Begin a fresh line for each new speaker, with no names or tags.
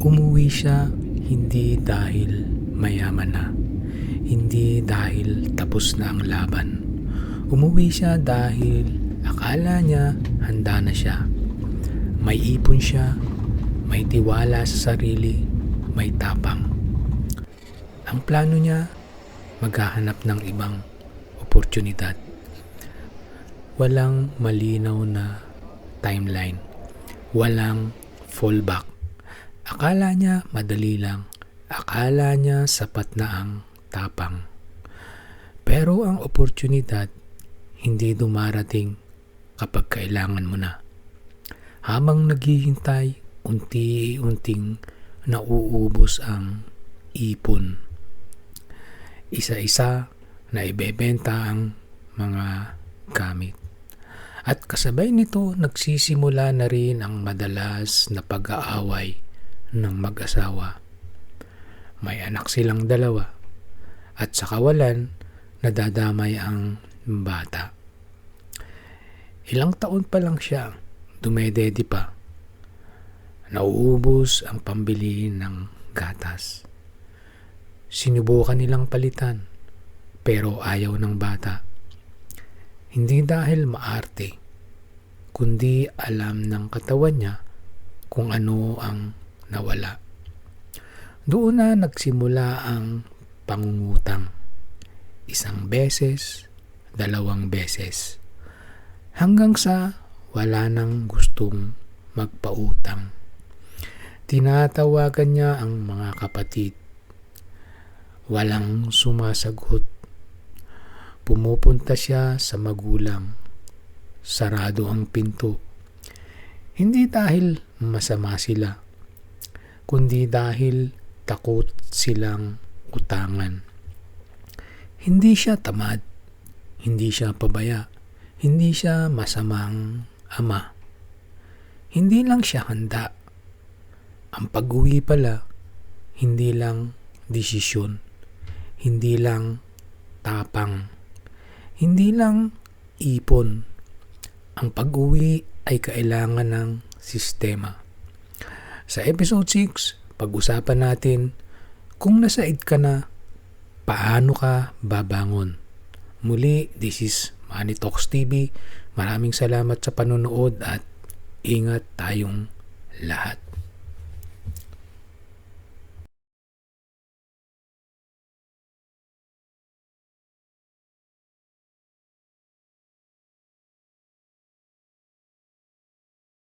Umuwi siya hindi dahil mayaman na, hindi dahil tapos na ang laban. Umuwi siya dahil akala niya handa na siya. May ipon siya, may tiwala sa sarili, may tapang. Ang plano niya, maghahanap ng ibang oportunidad. Walang malinaw na timeline. Walang fallback. Akala niya madali lang. Akala niya sapat na ang tapang. Pero ang oportunidad hindi dumarating kapag kailangan mo na. Habang naghihintay, unti-unting nauubos ang ipon. Isa-isa na ibebenta ang mga gamit. At kasabay nito, nagsisimula na rin ang madalas na pag-aaway ng mag-asawa. May anak silang dalawa at sa kawalan, nadadamay ang bata. Ilang taon pa lang siya, dumedede pa. Nauubos ang pambili ng gatas. Sinubukan nilang palitan, pero ayaw ng bata. Hindi dahil maarte, kundi alam ng katawan niya kung ano ang nawala. Doon na nagsimula ang pangungutang. 1 beses, 2 beses. Hanggang sa wala nang gustong magpautang. Tinatawagan niya ang mga kapatid. Walang sumasagot. Pumupunta siya sa magulang. Sarado ang pinto. Hindi dahil masama sila, kundi dahil takot silang utangan. Hindi siya tamad. Hindi siya pabaya. Hindi siya masamang ama. Hindi lang siya handa. Ang pag-uwi pala, hindi lang desisyon. Hindi lang tapang. Hindi lang ipon. Ang pag-uwi ay kailangan ng sistema. Sa episode 6, pag-usapan natin kung nasaid ka na, paano ka babangon. Muli, this is Money Talks TV. Maraming salamat sa panonood at ingat tayong lahat.